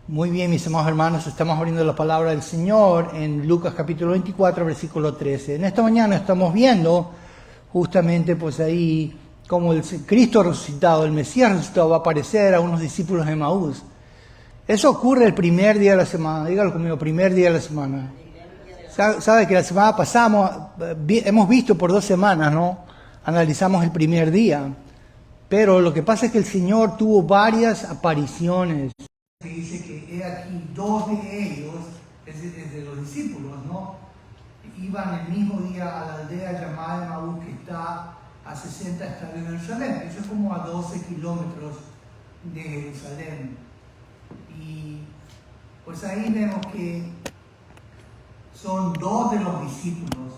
Muy bien, mis amados hermanos, estamos abriendo la palabra del Señor en Lucas capítulo 24, versículo 13. En esta mañana estamos viendo justamente pues ahí cómo el Cristo resucitado, el Mesías resucitado, va a aparecer a unos discípulos de Maús. Eso ocurre el primer día de la semana, dígalo conmigo, primer día de la semana. Sabe que la semana pasada hemos visto por 2 semanas, ¿no? Analizamos el primer día, pero lo que pasa es que el Señor tuvo varias apariciones. Que dice que he aquí 2 de ellos, es de los discípulos, ¿no? Iban el mismo día a la aldea llamada Maús, que está a 60 estadios de Jerusalén. Eso es como a 12 kilómetros de Jerusalén. Y pues ahí vemos que son 2 de los discípulos.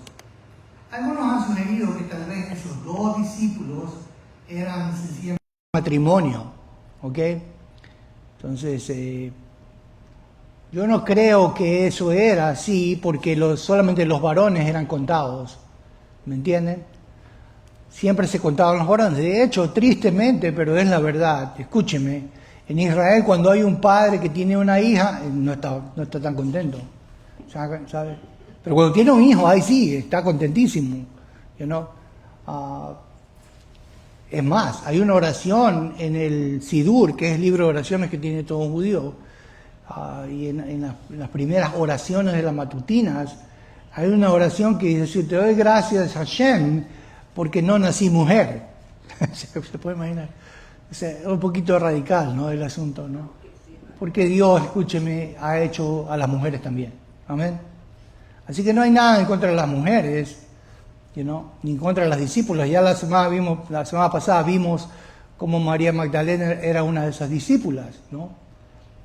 Algunos han sugerido que tal vez esos 2 discípulos eran sencillamente matrimonio, ¿ok? Entonces, yo no creo que eso era así, porque solamente los varones eran contados, ¿me entienden? Siempre se contaban los varones. De hecho, tristemente, pero es la verdad, escúcheme, en Israel cuando hay un padre que tiene una hija, no está tan contento, ¿sabe? Pero cuando tiene un hijo, ahí sí, está contentísimo, you know? Es más, hay una oración en el Sidur, que es el libro de oraciones que tiene todo un judío, y en las primeras oraciones de las matutinas, hay una oración que dice: te doy gracias a Hashem porque no nací mujer. ¿Se puede imaginar? O sea, es un poquito radical, ¿no?, el asunto, ¿no? Porque Dios, escúcheme, ha hecho a las mujeres también. Amén. Así que no hay nada en contra de las mujeres, ni en contra de las discípulas. Ya la semana pasada vimos cómo María Magdalena era una de esas discípulas, ¿no?,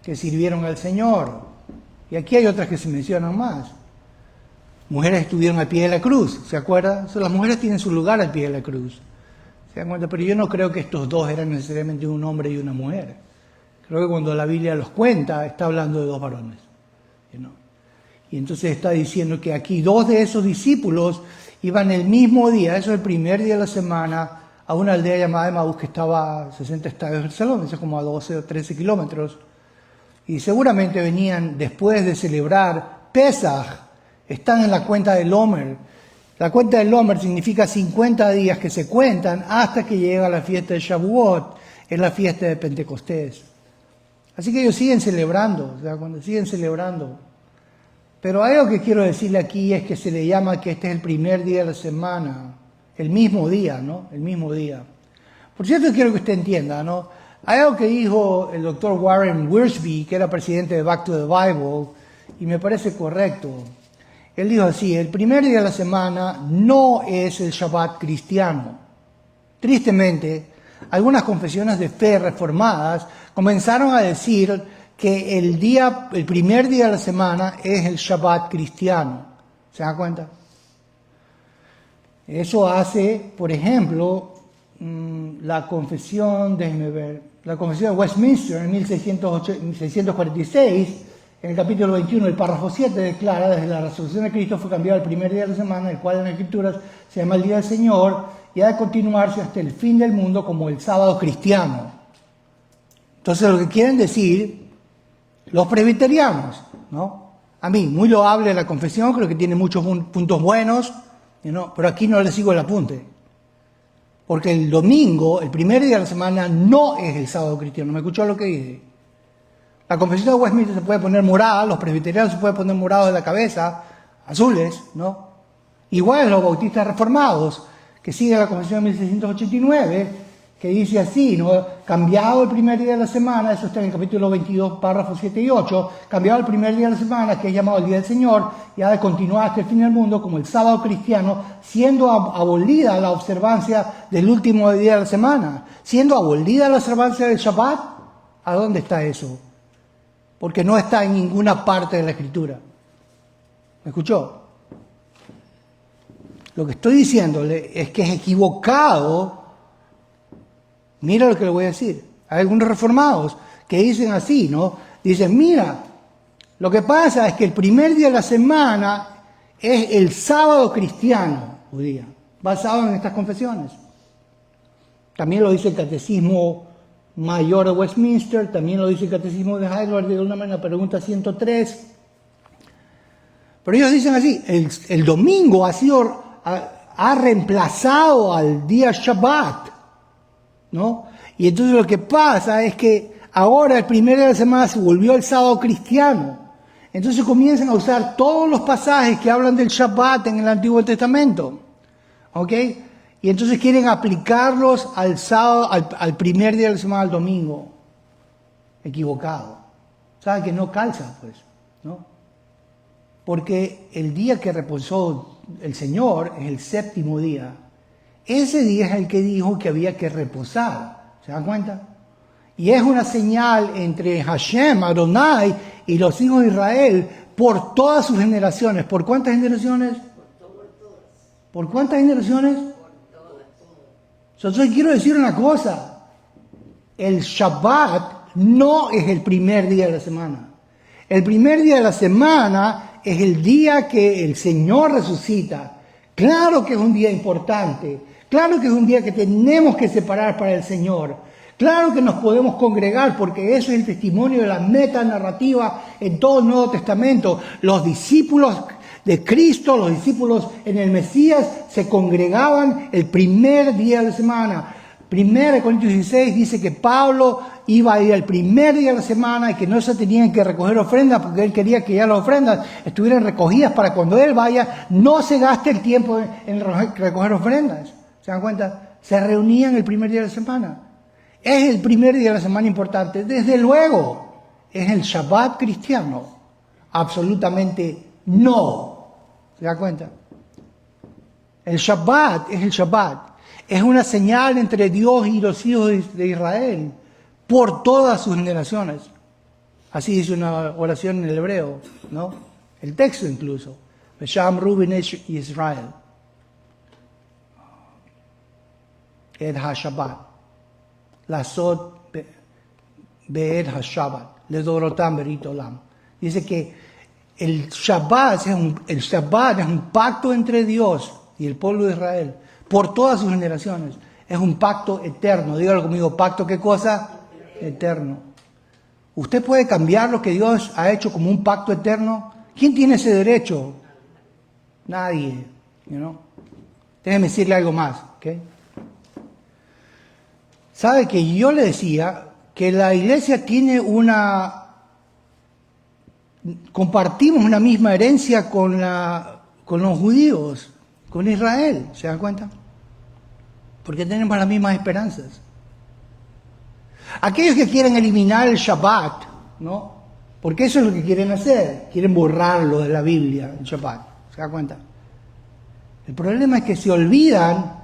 que sirvieron al Señor. Y aquí hay otras que se mencionan más. Mujeres que estuvieron al pie de la cruz, ¿se acuerdan? Las mujeres tienen su lugar al pie de la cruz, ¿se dan cuenta? Pero yo no creo que estos 2 eran necesariamente un hombre y una mujer. Creo que cuando la Biblia los cuenta, está hablando de 2 varones, Y entonces está diciendo que aquí 2 de esos discípulos iban el mismo día, eso es el primer día de la semana, a una aldea llamada Emaús, que estaba a 60 estadios de Jerusalén, eso es como a 12 o 13 kilómetros. Y seguramente venían después de celebrar Pesaj. Están en la cuenta del Omer. La cuenta del Omer significa 50 días que se cuentan hasta que llega la fiesta de Shavuot, es la fiesta de Pentecostés. Así que ellos siguen celebrando, siguen celebrando. Pero algo que quiero decirle aquí es que se le llama que este es el primer día de la semana, el mismo día, ¿no? El mismo día. Por cierto, quiero que usted entienda, ¿no? Hay algo que dijo el doctor Warren Wiersbe, que era presidente de Back to the Bible, y me parece correcto. Él dijo así: el primer día de la semana no es el Shabbat cristiano. Tristemente, algunas confesiones de fe reformadas comenzaron a decir que el primer día de la semana es el Shabbat cristiano. ¿Se dan cuenta? Eso hace, por ejemplo, la confesión de Westminster en 1646, en el capítulo 21, el párrafo 7, declara: desde la resurrección de Cristo fue cambiado el primer día de la semana, el cual en las Escrituras se llama el Día del Señor, y ha de continuarse hasta el fin del mundo como el sábado cristiano. Entonces, lo que quieren decir los presbiterianos, ¿no? A mí, muy loable la confesión, creo que tiene muchos puntos buenos, pero aquí no le sigo el apunte. Porque el domingo, el primer día de la semana, no es el sábado cristiano. ¿Me escuchó lo que dije? La confesión de Westminster se puede poner morada, los presbiterianos se pueden poner morados de la cabeza, azules, ¿no? Igual los bautistas reformados, que siguen la confesión de 1689, que dice así, ¿no? Cambiado el primer día de la semana, eso está en el capítulo 22, párrafos 7 y 8, cambiado el primer día de la semana, que es llamado el Día del Señor, y ha de continuar hasta el fin del mundo como el sábado cristiano, siendo abolida la observancia del último día de la semana, siendo abolida la observancia del Shabbat. ¿A dónde está eso? Porque no está en ninguna parte de la Escritura. ¿Me escuchó? Lo que estoy diciéndole es que es equivocado. Mira lo que le voy a decir. Hay algunos reformados que dicen así, ¿no? Dicen: mira, lo que pasa es que el primer día de la semana es el sábado cristiano judía, basado en estas confesiones. También lo dice el Catecismo mayor de Westminster, también lo dice el Catecismo de Heidelberg de una manera, pregunta 103. Pero ellos dicen así, el domingo ha reemplazado al día Shabbat, ¿no? Y entonces lo que pasa es que ahora el primer día de la semana se volvió el sábado cristiano. Entonces comienzan a usar todos los pasajes que hablan del Shabbat en el Antiguo Testamento, ¿ok? Y entonces quieren aplicarlos al sábado, al primer día de la semana, al domingo. Equivocado. ¿Saben que no calza, pues? ¿No? Porque el día que reposó el Señor es el séptimo día. Ese día es el que dijo que había que reposar. ¿Se dan cuenta? Y es una señal entre Hashem, Adonai y los hijos de Israel por todas sus generaciones. ¿Por cuántas generaciones? ¿Por cuántas generaciones? Entonces quiero decir una cosa. El Shabbat no es el primer día de la semana. El primer día de la semana es el día que el Señor resucita. Claro que es un día importante. Claro que es un día que tenemos que separar para el Señor. Claro que nos podemos congregar porque eso es el testimonio de la metanarrativa en todo el Nuevo Testamento. Los discípulos de Cristo, los discípulos en el Mesías, se congregaban el primer día de la semana. 1 Corintios 16 dice que Pablo iba a ir el primer día de la semana y que no se tenían que recoger ofrendas porque él quería que ya las ofrendas estuvieran recogidas para cuando él vaya no se gaste el tiempo en recoger ofrendas. ¿Se dan cuenta? Se reunían el primer día de la semana. Es el primer día de la semana importante. Desde luego, es el Shabbat cristiano. Absolutamente no. ¿Se da cuenta? El Shabbat es el Shabbat. Es una señal entre Dios y los hijos de Israel por todas sus generaciones. Así dice una oración en el hebreo, ¿no? El texto incluso. Besham Ruben Israel. Ed HaShabbat. Lasot Be'ed HaShabbat. Ledorotam Berit Olam. Dice que el Shabbat es un pacto entre Dios y el pueblo de Israel por todas sus generaciones. Es un pacto eterno. Dígalo conmigo, ¿pacto qué cosa? Eterno. ¿Usted puede cambiar lo que Dios ha hecho como un pacto eterno? ¿Quién tiene ese derecho? Nadie. Déjeme decirle algo más. ¿Okay? ¿Sabe que yo le decía que la iglesia tiene compartimos una misma herencia con los judíos, con Israel? ¿Se dan cuenta? Porque tenemos las mismas esperanzas. Aquellos que quieren eliminar el Shabbat, ¿no? Porque eso es lo que quieren hacer. Quieren borrarlo de la Biblia, el Shabbat. ¿Se dan cuenta? El problema es que se olvidan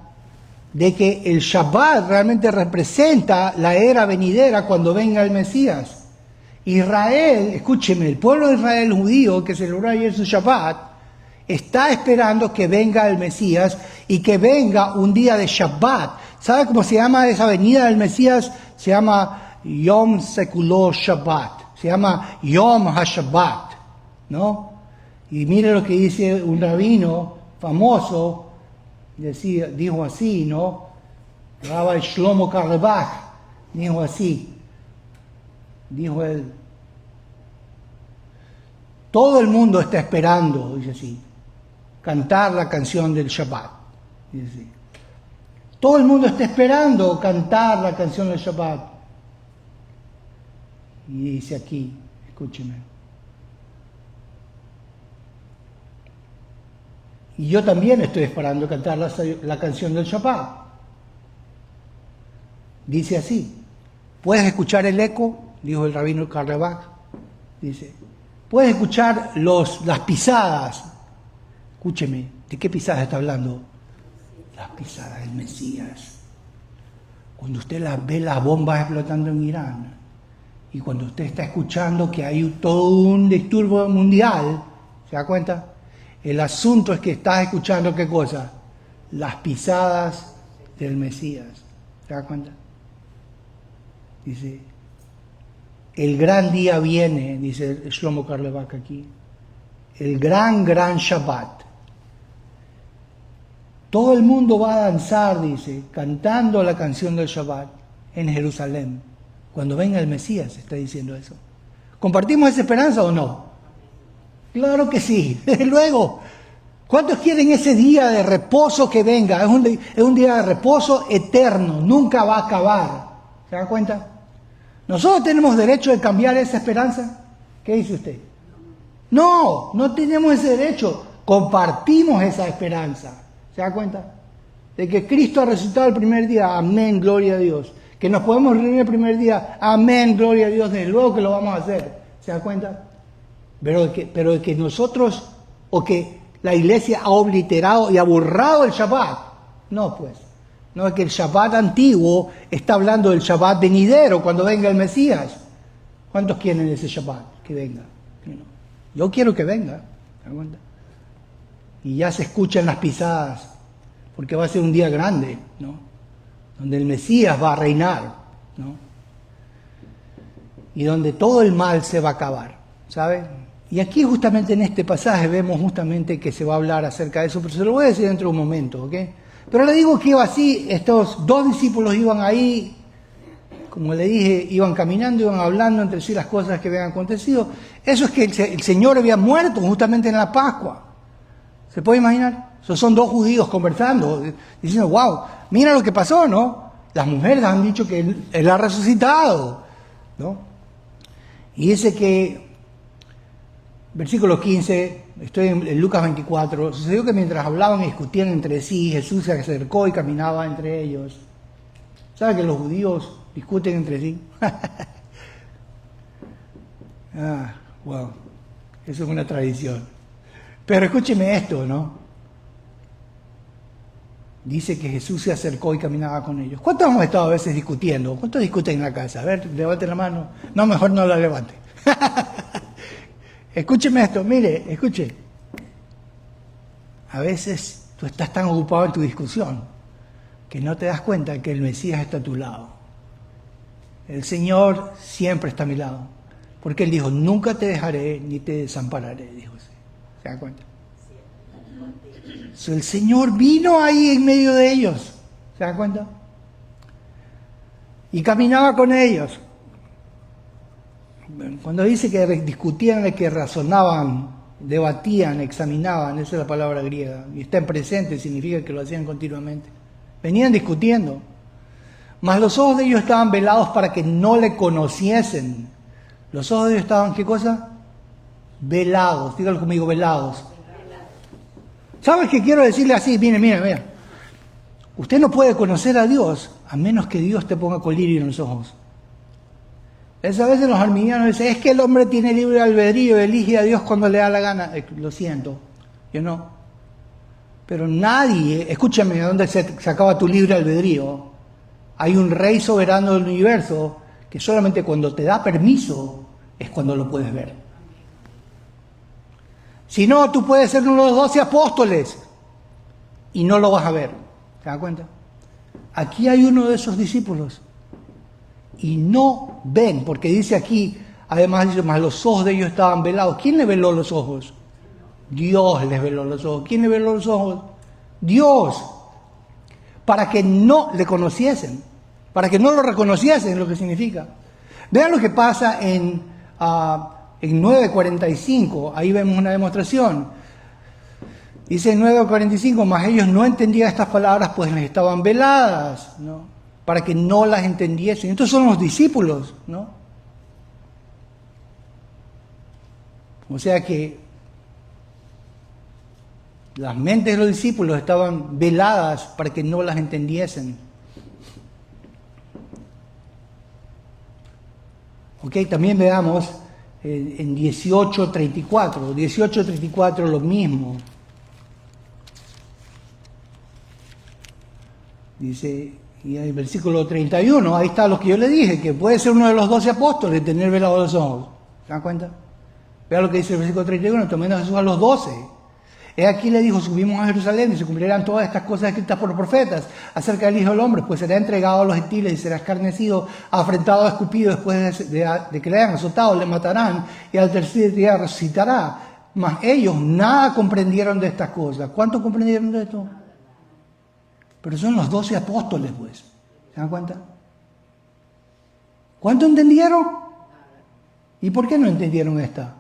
de que el Shabbat realmente representa la era venidera cuando venga el Mesías. Israel, escúcheme, el pueblo de Israel judío que celebró ayer su Shabbat, está esperando que venga el Mesías y que venga un día de Shabbat. ¿Sabe cómo se llama esa venida del Mesías? Se llama Yom Sekulo Shabbat. Se llama Yom HaShabbat, ¿no? Y mire lo que dice un rabino famoso, dijo así, ¿no? Rabbi Shlomo Carlebach dijo así. Dijo él. Todo el mundo está esperando, dice así, cantar la canción del Shabbat. Dice así. Todo el mundo está esperando cantar la canción del Shabbat. Y dice aquí, escúcheme. Y yo también estoy esperando cantar la canción del Shabbat. Dice así. ¿Puedes escuchar el eco? Dijo el rabino Carlebach. Dice. ¿Puedes escuchar las pisadas? Escúcheme, ¿de qué pisadas está hablando? Las pisadas del Mesías. Cuando usted ve las bombas explotando en Irán, y cuando usted está escuchando que hay todo un disturbio mundial, ¿se da cuenta? El asunto es que estás escuchando ¿qué cosa? Las pisadas del Mesías. ¿Se da cuenta? Dice, el gran día viene, dice Shlomo Carlebach aquí, el gran Shabbat. Todo el mundo va a danzar, dice, cantando la canción del Shabbat en Jerusalén. Cuando venga el Mesías, está diciendo eso. ¿Compartimos esa esperanza o no? Claro que sí, desde luego. ¿Cuántos quieren ese día de reposo que venga? Es un día de reposo eterno, nunca va a acabar. ¿Se dan cuenta? ¿Nosotros tenemos derecho de cambiar esa esperanza? ¿Qué dice usted? No, no tenemos ese derecho. Compartimos esa esperanza. ¿Se da cuenta? De que Cristo ha resucitado el primer día. Amén, gloria a Dios. Que nos podemos reunir el primer día. Amén, gloria a Dios. Desde luego que lo vamos a hacer. ¿Se da cuenta? Pero de que nosotros, o que la iglesia ha obliterado y ha borrado el Shabbat. No, pues. No, es que el Shabbat antiguo está hablando del Shabbat venidero, cuando venga el Mesías. ¿Cuántos quieren ese Shabbat? Que venga. Yo quiero que venga. ¿Se da cuenta? Y ya se escuchan las pisadas, porque va a ser un día grande, ¿no? Donde el Mesías va a reinar, ¿no? Y donde todo el mal se va a acabar, ¿sabe? Y aquí justamente en este pasaje vemos justamente que se va a hablar acerca de eso, pero se lo voy a decir dentro de un momento, ¿ok? Pero le digo que iba así, estos dos discípulos iban ahí, como le dije, iban caminando, iban hablando entre sí las cosas que habían acontecido. Eso es que el Señor había muerto justamente en la Pascua. ¿Se puede imaginar? Esos son dos judíos conversando, diciendo, wow, mira lo que pasó, ¿no? Las mujeres han dicho que él ha resucitado, ¿no? Y dice que, versículo 15, estoy en Lucas 24, sucedió que mientras hablaban y discutían entre sí, Jesús se acercó y caminaba entre ellos. ¿Sabe que los judíos discuten entre sí? Wow, eso es una tradición. Pero escúcheme esto, ¿no? Dice que Jesús se acercó y caminaba con ellos. ¿Cuántos hemos estado a veces discutiendo? ¿Cuántos discuten en la casa? A ver, levante la mano. No, mejor no la levante. Escúcheme esto, mire, escuche. A veces tú estás tan ocupado en tu discusión que no te das cuenta que el Mesías está a tu lado. El Señor siempre está a mi lado. Porque Él dijo, nunca te dejaré ni te desampararé, dijo. ¿Se dan cuenta? El Señor vino ahí en medio de ellos. ¿Se dan cuenta? Y caminaba con ellos. Cuando dice que discutían, que razonaban, debatían, examinaban, esa es la palabra griega. Y está en presente, significa que lo hacían continuamente. Venían discutiendo. Mas los ojos de ellos estaban velados para que no le conociesen. Los ojos de ellos estaban, ¿qué cosa? Velados, dígalo conmigo, velados. ¿Sabes qué quiero decirle así? Mira. Usted no puede conocer a Dios a menos que Dios te ponga colirio en los ojos. A veces los arminianos dicen, es que el hombre tiene libre albedrío, elige a Dios cuando le da la gana. Lo siento, yo no. Pero nadie, escúchame, ¿a dónde se acaba tu libre albedrío? Hay un rey soberano del universo que solamente cuando te da permiso es cuando lo puedes ver. Si no, tú puedes ser uno de los 12 apóstoles y no lo vas a ver. ¿Se dan cuenta? Aquí hay uno de esos discípulos y no ven, porque dice aquí, además dice, más los ojos de ellos estaban velados. ¿Quién le veló los ojos? Dios les veló los ojos. ¿Quién le veló los ojos? Dios. Para que no le conociesen, para que no lo reconociesen, lo que significa. Vean lo que pasa en 9:45, ahí vemos una demostración. Dice en 9:45, mas ellos no entendían estas palabras, pues les estaban veladas, ¿no? Para que no las entendiesen. Estos son los discípulos, ¿no? O sea que las mentes de los discípulos estaban veladas para que no las entendiesen. Ok, también veamos en 18:34. 18:34 lo mismo. Dice, y en el versículo 31, ahí está lo que yo le dije, que puede ser uno de los 12 apóstoles tener velados los ojos. ¿Se dan cuenta? Vea lo que dice el versículo 31, tomando a Jesús a los 12. He aquí le dijo, subimos a Jerusalén y se cumplirán todas estas cosas escritas por los profetas acerca del Hijo del Hombre, pues será entregado a los gentiles y será escarnecido, afrentado, escupido, después de que le hayan azotado, le matarán y al tercer día resucitará. Mas ellos nada comprendieron de estas cosas. ¿Cuánto comprendieron de esto? Pero son los 12 apóstoles, pues. ¿Se dan cuenta? ¿Cuánto entendieron? ¿Y por qué no entendieron esta?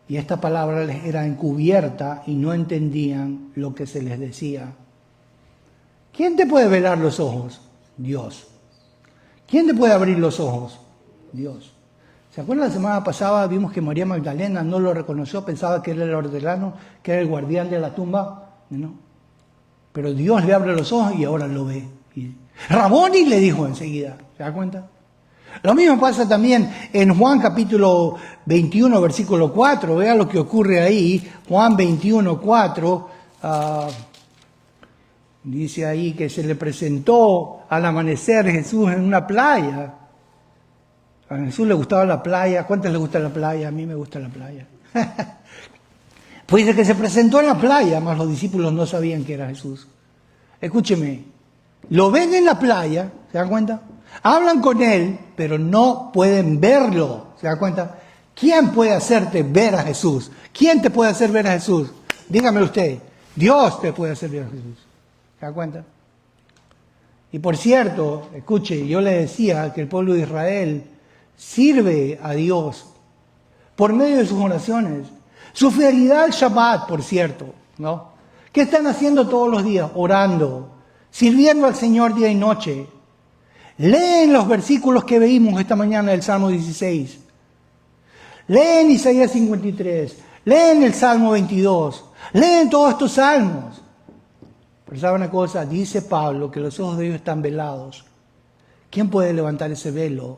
Y esta palabra les era encubierta y no entendían lo que se les decía. ¿Quién te puede velar los ojos? Dios. ¿Quién te puede abrir los ojos? Dios. ¿Se acuerdan la semana pasada? Vimos que María Magdalena no lo reconoció, pensaba que él era el hortelano, que era el guardián de la tumba. No. Pero Dios le abre los ojos y ahora lo ve. Y Raboni le dijo enseguida. ¿Se da cuenta? Lo mismo pasa también en Juan capítulo 21, versículo 4. Vea lo que ocurre ahí. Juan 21, 4. Dice ahí que se le presentó al amanecer Jesús en una playa. A Jesús le gustaba la playa. ¿Cuántos le gusta la playa? A mí me gusta la playa. Pues dice que se presentó en la playa, mas los discípulos no sabían que era Jesús. Escúcheme, lo ven en la playa, ¿se dan cuenta? Hablan con él, pero no pueden verlo, ¿se dan cuenta? ¿Quién puede hacerte ver a Jesús? ¿Quién te puede hacer ver a Jesús? Dígame usted, Dios te puede hacer ver a Jesús. ¿Se dan cuenta? Y por cierto, escuche, yo le decía que el pueblo de Israel sirve a Dios por medio de sus oraciones. Su fidelidad al Shabbat, por cierto, ¿no? ¿Qué están haciendo todos los días? Orando, sirviendo al Señor día y noche. Leen los versículos que veímos esta mañana del Salmo 16. Leen Isaías 53. Leen el Salmo 22. Leen todos estos salmos. Pero ¿sabe una cosa? Dice Pablo que los ojos de ellos están velados. ¿Quién puede levantar ese velo?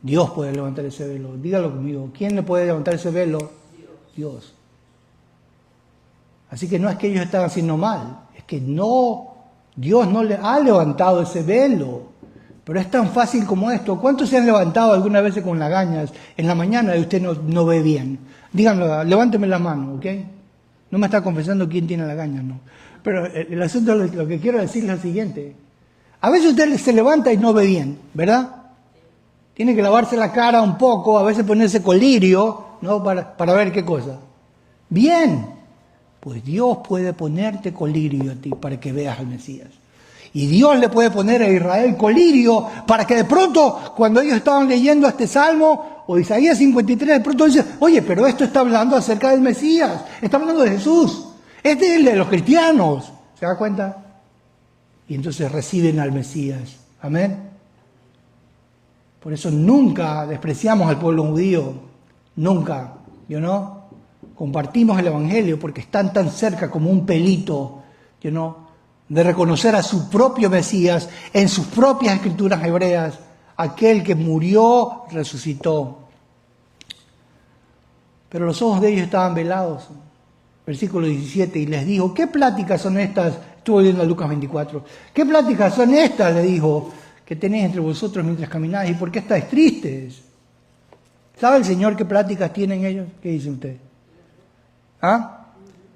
Dios puede levantar ese velo. Dígalo conmigo. ¿Quién le puede levantar ese velo? Dios. Así que no es que ellos están haciendo mal. Es que no, Dios no le ha levantado ese velo. Pero es tan fácil como esto. ¿Cuántos se han levantado algunas veces con lagañas en la mañana y usted no ve bien? Díganlo, levánteme la mano, ¿ok? No me está confesando quién tiene lagañas, no. Pero el asunto, lo que quiero decir es lo siguiente. A veces usted se levanta y no ve bien, ¿verdad? Tiene que lavarse la cara un poco, a veces ponerse colirio, ¿no? Para ver qué cosa. Bien, pues Dios puede ponerte colirio a ti para que veas al Mesías. Y Dios le puede poner a Israel colirio para que de pronto, cuando ellos estaban leyendo este Salmo o Isaías 53, de pronto dicen, oye, pero esto está hablando acerca del Mesías, está hablando de Jesús. Este es el de los cristianos. ¿Se da cuenta? Y entonces reciben al Mesías. Amén. Por eso nunca despreciamos al pueblo judío. Nunca. ¿Yo no? Compartimos el Evangelio porque están tan cerca como un pelito. ¿Yo no? De reconocer a su propio Mesías en sus propias escrituras hebreas. Aquel que murió, resucitó. Pero los ojos de ellos estaban velados. Versículo 17, y les dijo, ¿qué pláticas son estas? Estuve leyendo Lucas 24. ¿Qué pláticas son estas? Le dijo, que tenéis entre vosotros mientras camináis. ¿Y por qué estáis tristes? ¿Sabe el Señor qué pláticas tienen ellos? ¿Qué dice usted? ¿Ah?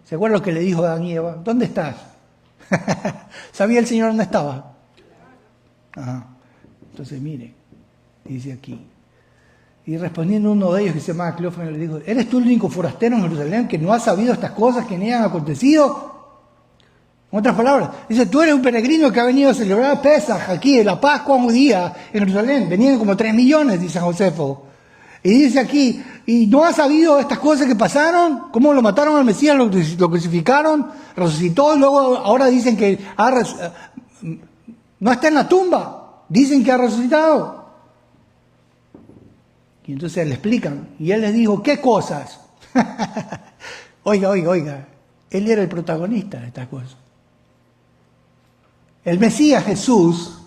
¿Se acuerda lo que le dijo a Adán y Eva? ¿Dónde estás? ¿Sabía el Señor dónde estaba? Ajá. Entonces mire, dice aquí. Y respondiendo uno de ellos que se llamaba Cleófano le dijo, ¿eres tú el único forastero en Jerusalén que no ha sabido estas cosas que ni han acontecido? En otras palabras, dice, tú eres un peregrino que ha venido a celebrar Pesaj aquí, la Pascua judía en Jerusalén. Venían como 3 millones, dice Josefo. Y dice aquí, ¿y no has sabido estas cosas que pasaron? ¿Cómo lo mataron al Mesías, lo crucificaron, resucitó? Luego ahora dicen que no está en la tumba. Dicen que ha resucitado. Y entonces le explican. Y él les dijo, ¿qué cosas? Oiga. Él era el protagonista de estas cosas. El Mesías Jesús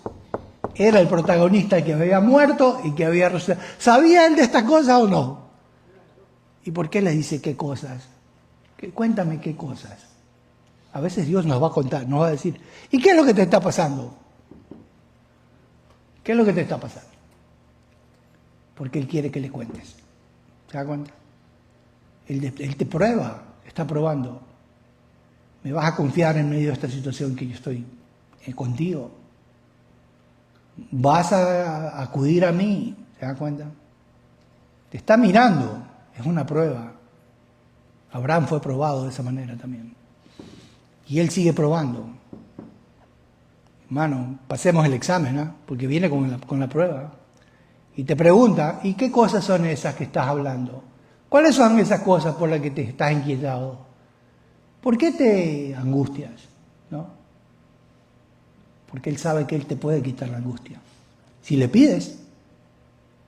era el protagonista que había muerto y que había resucitado. ¿Sabía él de estas cosas o no? ¿Y por qué les dice qué cosas? Cuéntame qué cosas. A veces Dios nos va a contar, nos va a decir, ¿y qué es lo que te está pasando? ¿Qué es lo que te está pasando? Porque Él quiere que le cuentes. ¿Se da cuenta? Él te prueba, está probando. ¿Me vas a confiar en medio de esta situación que yo estoy contigo? ¿Vas a acudir a mí? ¿Se da cuenta? Te está mirando, es una prueba. Abraham fue probado de esa manera también. Y Él sigue probando. Hermano, pasemos el examen, ¿no? Porque viene con la prueba. Y te pregunta, ¿y qué cosas son esas que estás hablando? ¿Cuáles son esas cosas por las que te estás inquietado? ¿Por qué te angustias? ¿No? Porque Él sabe que Él te puede quitar la angustia. Si le pides,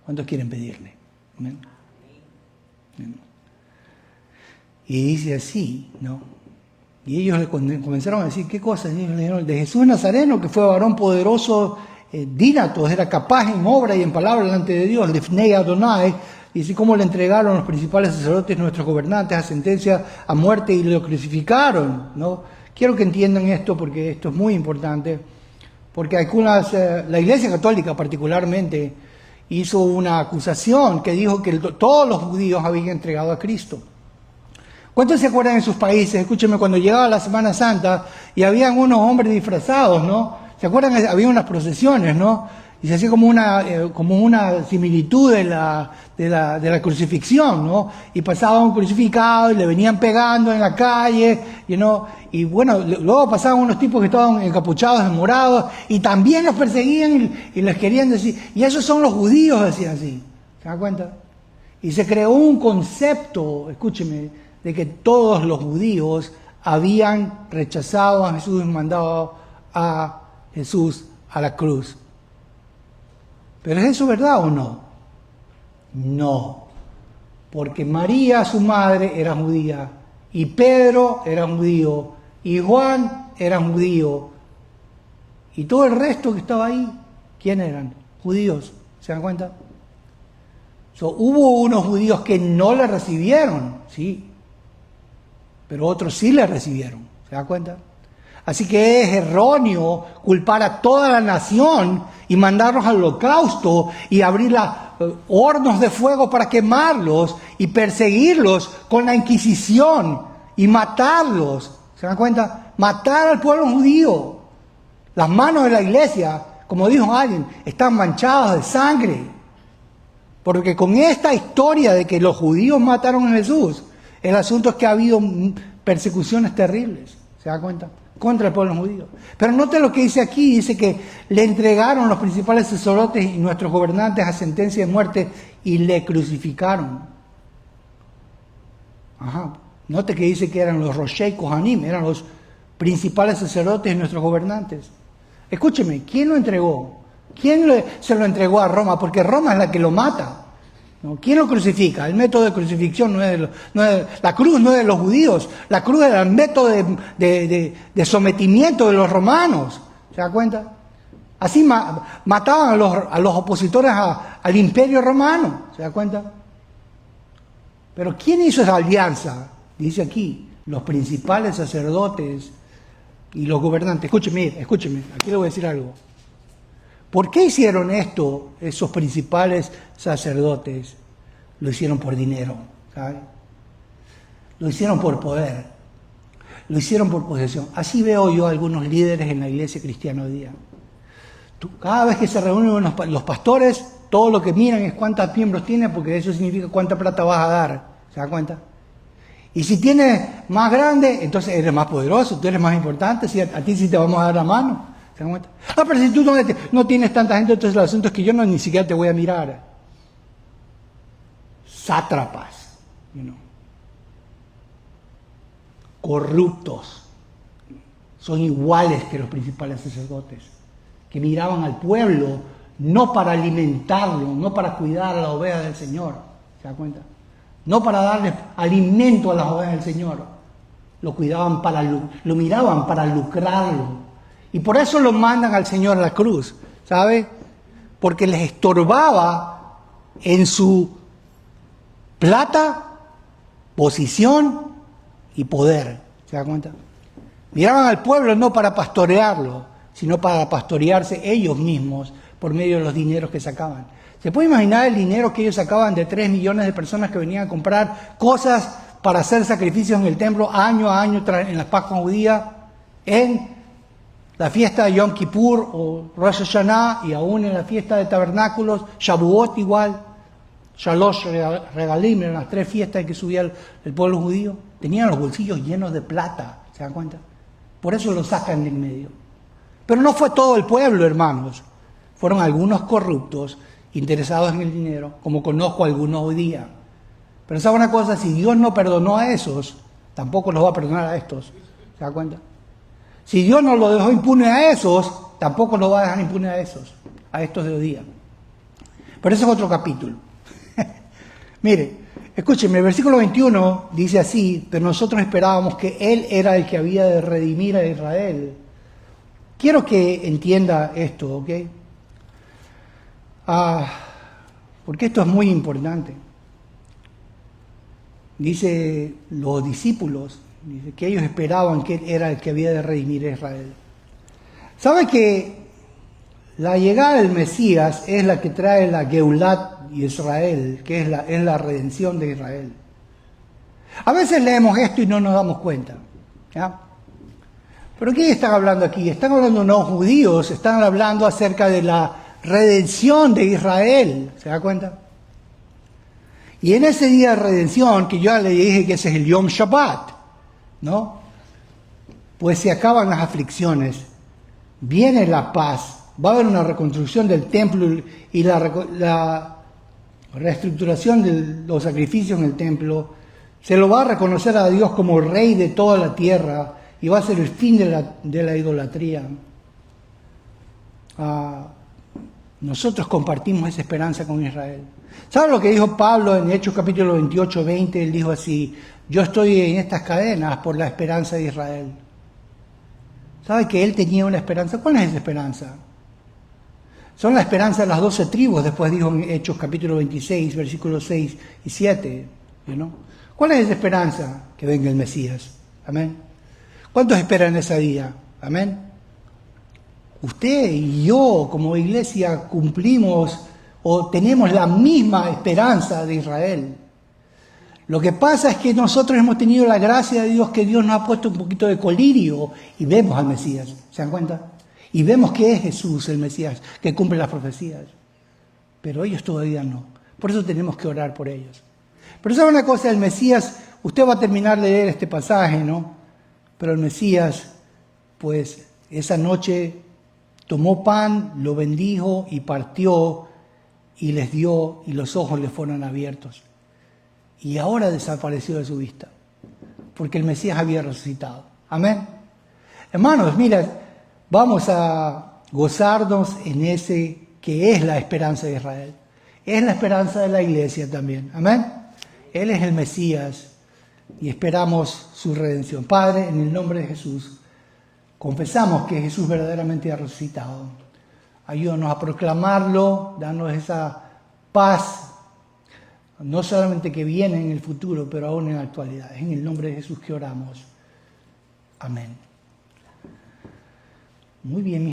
¿cuántos quieren pedirle? ¿Amén? Y dice así, ¿no? Y ellos le comenzaron a decir, ¿qué cosas? Y ellos le dijeron, de Jesús Nazareno, que fue varón poderoso, dínatos, era capaz en obra y en palabra delante de Dios, Lifnei Adonai, y así como le entregaron los principales sacerdotes, nuestros gobernantes, a sentencia a muerte y lo crucificaron, ¿no? Quiero que entiendan esto porque esto es muy importante, porque algunas, la Iglesia Católica particularmente, hizo una acusación que dijo que todos los judíos habían entregado a Cristo. ¿Cuántos se acuerdan en sus países? Escúchenme, cuando llegaba la Semana Santa y habían unos hombres disfrazados, ¿no? ¿Se acuerdan? Había unas procesiones, ¿no? Y se hacía como una similitud de la crucifixión, ¿no? Y pasaba un crucificado y le venían pegando en la calle, ¿no? Y bueno, luego pasaban unos tipos que estaban encapuchados en morados y también los perseguían y les querían decir, y esos son los judíos, decían así. ¿Se dan cuenta? Y se creó un concepto, escúcheme, de que todos los judíos habían rechazado a Jesús y mandado a Jesús a la cruz. ¿Pero es eso verdad o no? No, porque María, su madre, era judía, y Pedro era judío, y Juan era judío, y todo el resto que estaba ahí, ¿quién eran? Judíos, ¿se dan cuenta? Hubo unos judíos que no le recibieron, sí, pero otros sí le recibieron, ¿se dan cuenta? Así que es erróneo culpar a toda la nación y mandarlos al holocausto y abrir hornos de fuego para quemarlos y perseguirlos con la Inquisición y matarlos. ¿Se dan cuenta? Matar al pueblo judío. Las manos de la iglesia, como dijo alguien, están manchadas de sangre. Porque con esta historia de que los judíos mataron a Jesús, el asunto es que ha habido persecuciones terribles. ¿Se dan cuenta? Contra el pueblo judío. Pero note lo que dice aquí, dice que le entregaron los principales sacerdotes y nuestros gobernantes a sentencia de muerte y le crucificaron. Ajá. Note que dice que eran los Roshei Kohanim, eran los principales sacerdotes y nuestros gobernantes. Escúcheme, ¿quién lo entregó? ¿Quién se lo entregó a Roma? Porque Roma es la que lo mata. ¿No? ¿Quién lo crucifica? El método de crucifixión la cruz no es de los judíos, la cruz era el método de sometimiento de los romanos. ¿Se da cuenta? Así mataban a los opositores al imperio romano. ¿Se da cuenta? Pero ¿quién hizo esa alianza? Dice aquí, los principales sacerdotes y los gobernantes. Escúcheme, aquí le voy a decir algo. ¿Por qué hicieron esto esos principales sacerdotes? Lo hicieron por dinero, ¿sabe? Lo hicieron por poder, lo hicieron por posesión. Así veo yo a algunos líderes en la iglesia cristiana hoy día. Cada vez que se reúnen los pastores, todo lo que miran es cuántos miembros tiene, porque eso significa cuánta plata vas a dar, ¿se da cuenta? Y si tienes más grande, entonces eres más poderoso, tú eres más importante, si a ti sí te vamos a dar la mano. ¿Se dan cuenta? Pero si tú no tienes tanta gente, entonces el asunto es que yo ni siquiera te voy a mirar. Sátrapas, corruptos, son iguales que los principales sacerdotes, que miraban al pueblo no para alimentarlo, no para cuidar a las ovejas del Señor. ¿Se dan cuenta? No para darle alimento a las ovejas del Señor. Lo cuidaban lo miraban para lucrarlo. Y por eso lo mandan al Señor a la cruz, ¿sabe? Porque les estorbaba en su plata, posición y poder. ¿Se da cuenta? Miraban al pueblo no para pastorearlo, sino para pastorearse ellos mismos por medio de los dineros que sacaban. ¿Se puede imaginar el dinero que ellos sacaban de 3 millones de personas que venían a comprar cosas para hacer sacrificios en el templo año a año en las Pascuas judías, en la fiesta de Yom Kippur o Rosh Hashanah y aún en la fiesta de tabernáculos, Shavuot igual, Shalosh Regalim, eran las 3 fiestas en que subía el pueblo judío? Tenían los bolsillos llenos de plata, ¿se dan cuenta? Por eso lo sacan de en medio. Pero no fue todo el pueblo, hermanos. Fueron algunos corruptos interesados en el dinero, como conozco a algunos hoy día. Pero ¿sabe una cosa? Si Dios no perdonó a esos, tampoco los va a perdonar a estos. ¿Se da cuenta? Si Dios no lo dejó impune a esos, tampoco lo va a dejar impune a estos de hoy día. Pero ese es otro capítulo. Mire, escúcheme, el versículo 21 dice así: pero nosotros esperábamos que Él era el que había de redimir a Israel. Quiero que entienda esto, ¿ok? Porque esto es muy importante. Dice los discípulos, dice que ellos esperaban que Él era el que había de redimir a Israel. ¿Sabe que la llegada del Mesías es la que trae la Geulat Israel, que es la redención de Israel? A veces leemos esto y no nos damos cuenta, ¿ya? ¿Pero qué están hablando aquí? Están hablando no judíos, están hablando acerca de la redención de Israel, ¿se da cuenta? Y en ese día de redención, que yo ya le dije que ese es el Yom Shabbat, ¿no? Pues se acaban las aflicciones, viene la paz, va a haber una reconstrucción del templo y la reestructuración de los sacrificios en el templo. Se lo va a reconocer a Dios como Rey de toda la tierra y va a ser el fin de la idolatría. Nosotros compartimos esa esperanza con Israel. ¿Sabe lo que dijo Pablo en Hechos capítulo 28, 20? Él dijo así: yo estoy en estas cadenas por la esperanza de Israel. ¿Sabe que él tenía una esperanza? ¿Cuál es esa esperanza? Son la esperanza de las 12 tribus, después dijo en Hechos capítulo 26, versículos 6 y 7. ¿No? ¿Cuál es esa esperanza? Que venga el Mesías. Amén. ¿Cuántos esperan ese día? Amén. Usted y yo como iglesia cumplimos o tenemos la misma esperanza de Israel. Lo que pasa es que nosotros hemos tenido la gracia de Dios, que Dios nos ha puesto un poquito de colirio y vemos al Mesías. ¿Se dan cuenta? Y vemos que es Jesús el Mesías, que cumple las profecías. Pero ellos todavía no. Por eso tenemos que orar por ellos. Pero ¿sabe una cosa? El Mesías, usted va a terminar de leer este pasaje, ¿no? Pero el Mesías, pues, esa noche tomó pan, lo bendijo y partió y les dio, y los ojos le fueron abiertos. Y ahora desapareció de su vista, porque el Mesías había resucitado. Amén. Hermanos, mira, vamos a gozarnos en ese que es la esperanza de Israel. Es la esperanza de la iglesia también. Amén. Él es el Mesías y esperamos su redención. Padre, en el nombre de Jesús, confesamos que Jesús verdaderamente ha resucitado. Ayúdanos a proclamarlo, danos esa paz, no solamente que viene en el futuro, pero aún en la actualidad. Es en el nombre de Jesús que oramos. Amén. Muy bien,